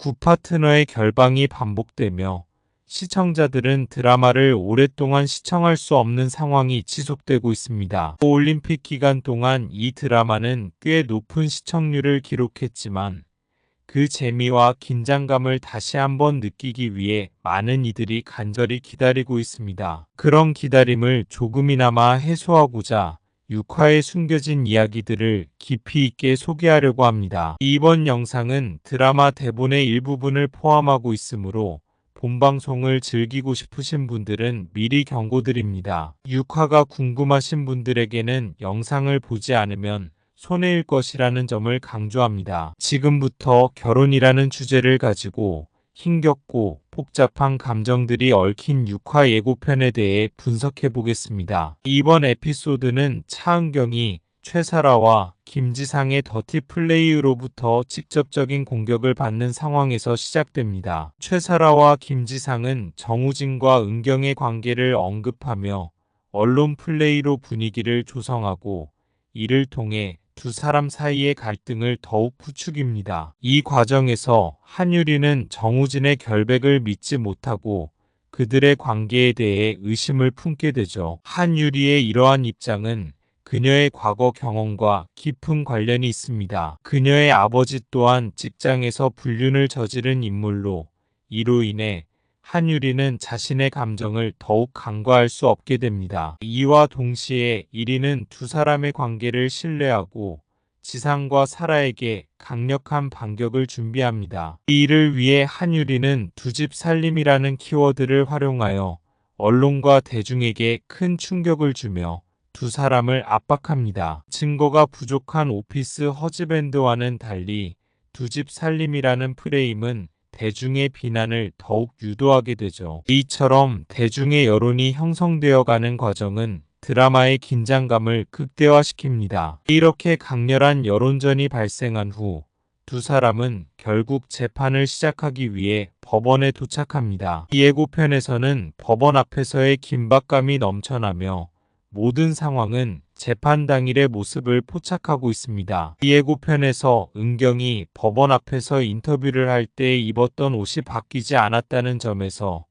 구파트너의 결방이 반복되며 시청자들은 드라마를 오랫동안 시청할 수 없는 상황이 지속되고 있습니다. 올림픽 기간 동안 이 드라마는 꽤 높은 시청률을 기록했지만 그 재미와 긴장감을 다시 한번 느끼기 위해 많은 이들이 간절히 기다리고 있습니다. 그런 기다림을 조금이나마 해소하고자 6화에 숨겨진 이야기들을 깊이 있게 소개하려고 합니다. 이번 영상은 드라마 대본의 일부분을 포함하고 있으므로 본방송을 즐기고 싶으신 분들은 미리 경고드립니다. 6화가 궁금하신 분들에게는 영상을 보지 않으면 손해일 것이라는 점을 강조합니다. 지금부터 결혼이라는 주제를 가지고 힘겹고 복잡한 감정들이 얽힌 6화 예고편에 대해 분석해 보겠습니다. 이번 에피소드는 차은경이 최사라와 김지상의 더티 플레이로부터 직접적인 공격을 받는 상황에서 시작됩니다. 최사라와 김지상은 정우진과 은경의 관계를 언급하며 언론 플레이로 분위기를 조성하고 이를 통해 두 사람 사이의 갈등을 더욱 부추깁니다. 이 과정에서 한유리는 정우진의 결백을 믿지 못하고 그들의 관계에 대해 의심을 품게 되죠. 한유리의 이러한 입장은 그녀의 과거 경험과 깊은 관련이 있습니다. 그녀의 아버지 또한 직장에서 불륜을 저지른 인물로 이로 인해 한유리는 자신의 감정을 더욱 간과할 수 없게 됩니다. 이와 동시에 1위는 두 사람의 관계를 신뢰하고 지상과 사라에게 강력한 반격을 준비합니다. 이를 위해 한유리는 두 집 살림이라는 키워드를 활용하여 언론과 대중에게 큰 충격을 주며 두 사람을 압박합니다. 증거가 부족한 오피스 허즈밴드와는 달리 두 집 살림이라는 프레임은 대중의 비난을 더욱 유도하게 되죠. 이처럼 대중의 여론이 형성되어 가는 과정은 드라마의 긴장감을 극대화시킵니다. 이렇게 강렬한 여론전이 발생한 후 두 사람은 결국 재판을 시작하기 위해 법원에 도착합니다. 이 예고편에서는 법원 앞에서의 긴박감이 넘쳐나며 모든 상황은 재판 당일의 모습을 포착하고 있습니다. 이 예고편에서 은경이 법원 앞에서 인터뷰를 할 때 입었던 옷이 바뀌지 않았다는 점에서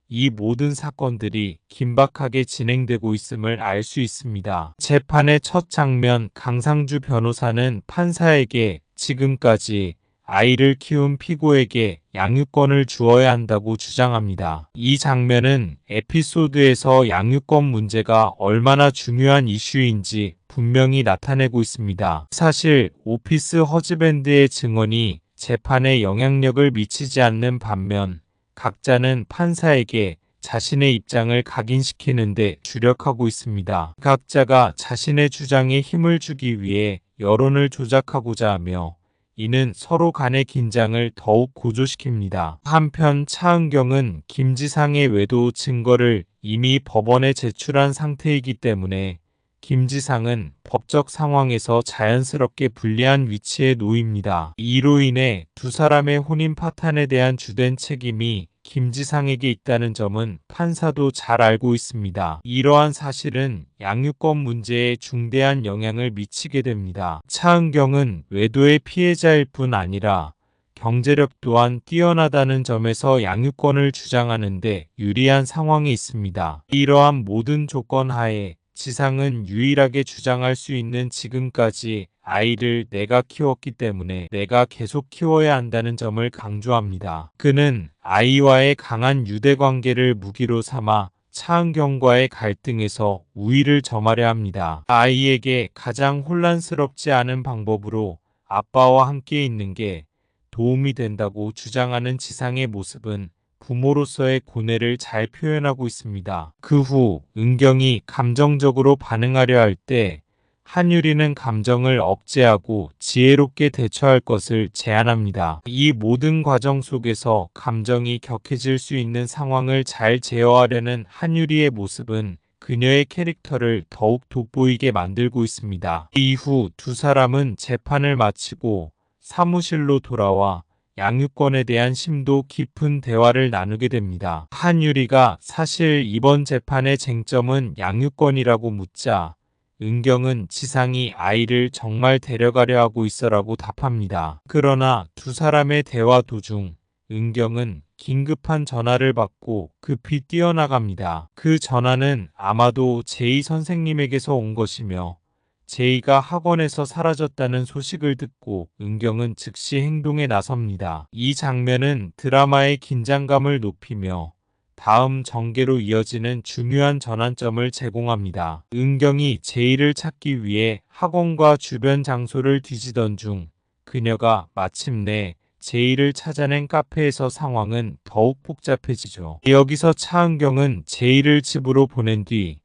이 모든 사건들이 긴박하게 진행되고 있음을 알 수 있습니다. 재판의 첫 장면, 강상주 변호사는 판사에게 지금까지 아이를 키운 피고에게 양육권을 주어야 한다고 주장합니다. 이 장면은 에피소드에서 양육권 문제가 얼마나 중요한 이슈인지 분명히 나타내고 있습니다. 사실 오피스 허즈밴드의 증언이 재판에 영향력을 미치지 않는 반면 각자는 판사에게 자신의 입장을 각인시키는 데 주력하고 있습니다. 각자가 자신의 주장에 힘을 주기 위해 여론을 조작하고자 하며 이는 서로 간의 긴장을 더욱 고조시킵니다. 한편 차은경은 김지상의 외도 증거를 이미 법원에 제출한 상태이기 때문에 김지상은 법적 상황에서 자연스럽게 불리한 위치에 놓입니다. 이로 인해 두 사람의 혼인 파탄에 대한 주된 책임이 김지상에게 있다는 점은 판사도 잘 알고 있습니다. 이러한 사실은 양육권 문제에 중대한 영향을 미치게 됩니다. 차은경은 외도의 피해자일 뿐 아니라 경제력 또한 뛰어나다는 점에서 양육권을 주장하는데 유리한 상황에 있습니다. 이러한 모든 조건 하에 지상은 유일하게 주장할 수 있는 지금까지 아이를 내가 키웠기 때문에 내가 계속 키워야 한다는 점을 강조합니다. 그는 아이와의 강한 유대관계를 무기로 삼아 차은경과의 갈등에서 우위를 점하려 합니다. 아이에게 가장 혼란스럽지 않은 방법으로 아빠와 함께 있는 게 도움이 된다고 주장하는 지상의 모습은 부모로서의 고뇌를 잘 표현하고 있습니다. 그 후 은경이 감정적으로 반응하려 할 때 한유리는 감정을 억제하고 지혜롭게 대처할 것을 제안합니다. 이 모든 과정 속에서 감정이 격해질 수 있는 상황을 잘 제어하려는 한유리의 모습은 그녀의 캐릭터를 더욱 돋보이게 만들고 있습니다. 이후 두 사람은 재판을 마치고 사무실로 돌아와 양육권에 대한 심도 깊은 대화를 나누게 됩니다. 한유리가 사실 이번 재판의 쟁점은 양육권이라고 묻자 은경은 지상이 아이를 정말 데려가려 하고 있어라고 답합니다. 그러나 두 사람의 대화 도중 은경은 긴급한 전화를 받고 급히 뛰어나갑니다. 그 전화는 아마도 제이 선생님에게서 온 것이며 제이가 학원에서 사라졌다는 소식을 듣고 은경은 즉시 행동에 나섭니다. 이 장면은 드라마의 긴장감을 높이며 다음 전개로 이어지는 중요한 전환점을 제공합니다. 은경이 제이를 찾기 위해 학원과 주변 장소를 뒤지던 중 그녀가 마침내 제이를 찾아낸 카페에서 상황은 더욱 복잡해지죠. 여기서 차은경은 제이를 집으로 보낸 뒤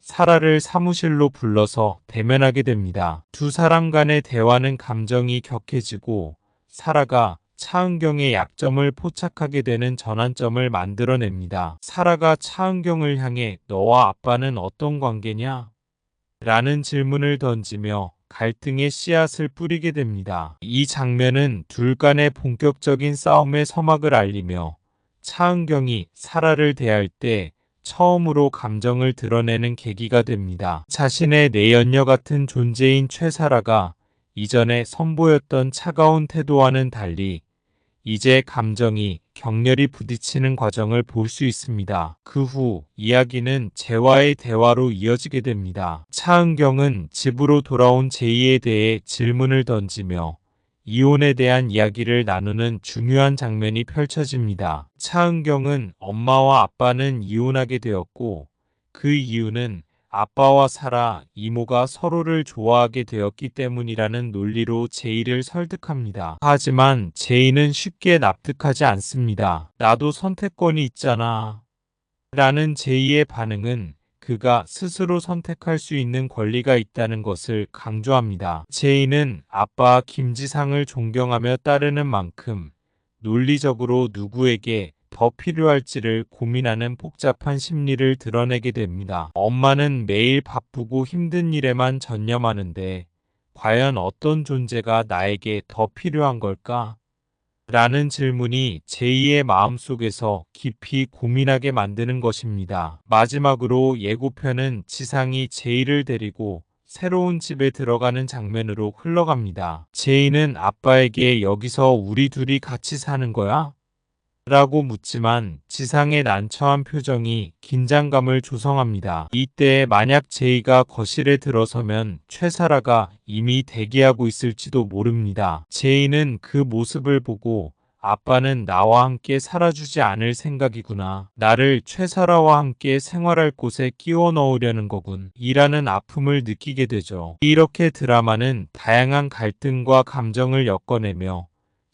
사라를 사무실로 불러서 대면하게 됩니다. 두 사람 간의 대화는 감정이 격해지고 사라가 차은경의 약점을 포착하게 되는 전환점을 만들어냅니다. 사라가 차은경을 향해 너와 아빠는 어떤 관계냐? 라는 질문을 던지며 갈등의 씨앗을 뿌리게 됩니다. 이 장면은 둘 간의 본격적인 싸움의 서막을 알리며 차은경이 사라를 대할 때 처음으로 감정을 드러내는 계기가 됩니다. 자신의 내연녀 같은 존재인 최사라가 이전에 선보였던 차가운 태도와는 달리 이제 감정이 격렬히 부딪히는 과정을 볼 수 있습니다. 그 후 이야기는 재와의 대화로 이어지게 됩니다. 차은경은 집으로 돌아온 제이에 대해 질문을 던지며 이혼에 대한 이야기를 나누는 중요한 장면이 펼쳐집니다. 차은경은 엄마와 아빠는 이혼하게 되었고 그 이유는 아빠와 사라, 이모가 서로를 좋아하게 되었기 때문이라는 논리로 제이를 설득합니다. 하지만 제이는 쉽게 납득하지 않습니다. 나도 선택권이 있잖아. 라는 제이의 반응은 그가 스스로 선택할 수 있는 권리가 있다는 것을 강조합니다. 제이는 아빠 김지상을 존경하며 따르는 만큼 논리적으로 누구에게 더 필요할지를 고민하는 복잡한 심리를 드러내게 됩니다. 엄마는 매일 바쁘고 힘든 일에만 전념하는데 과연 어떤 존재가 나에게 더 필요한 걸까? 라는 질문이 제이의 마음속에서 깊이 고민하게 만드는 것입니다. 마지막으로 예고편은 지상이 제이를 데리고 새로운 집에 들어가는 장면으로 흘러갑니다. 제이는 아빠에게 여기서 우리 둘이 같이 사는 거야? 라고 묻지만 지상의 난처한 표정이 긴장감을 조성합니다. 이때 만약 제이가 거실에 들어서면 최사라가 이미 대기하고 있을지도 모릅니다. 제이는 그 모습을 보고 아빠는 나와 함께 살아주지 않을 생각이구나. 나를 최사라와 함께 생활할 곳에 끼워 넣으려는 거군. 이라는 아픔을 느끼게 되죠. 이렇게 드라마는 다양한 갈등과 감정을 엮어내며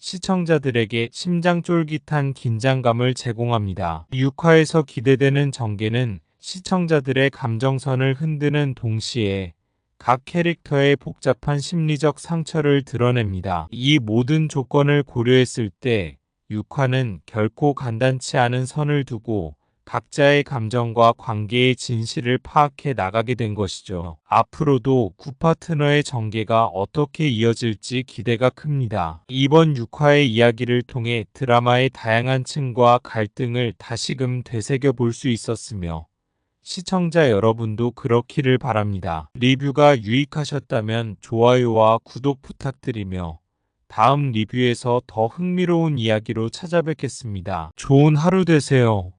시청자들에게 심장 쫄깃한 긴장감을 제공합니다. 6화에서 기대되는 전개는 시청자들의 감정선을 흔드는 동시에 각 캐릭터의 복잡한 심리적 상처를 드러냅니다. 이 모든 조건을 고려했을 때 6화는 결코 간단치 않은 선을 두고 각자의 감정과 관계의 진실을 파악해 나가게 된 것이죠. 앞으로도 9파트너의 전개가 어떻게 이어질지 기대가 큽니다. 이번 6화의 이야기를 통해 드라마의 다양한 층과 갈등을 다시금 되새겨 볼 수 있었으며 시청자 여러분도 그렇기를 바랍니다. 리뷰가 유익하셨다면 좋아요와 구독 부탁드리며 다음 리뷰에서 더 흥미로운 이야기로 찾아뵙겠습니다. 좋은 하루 되세요.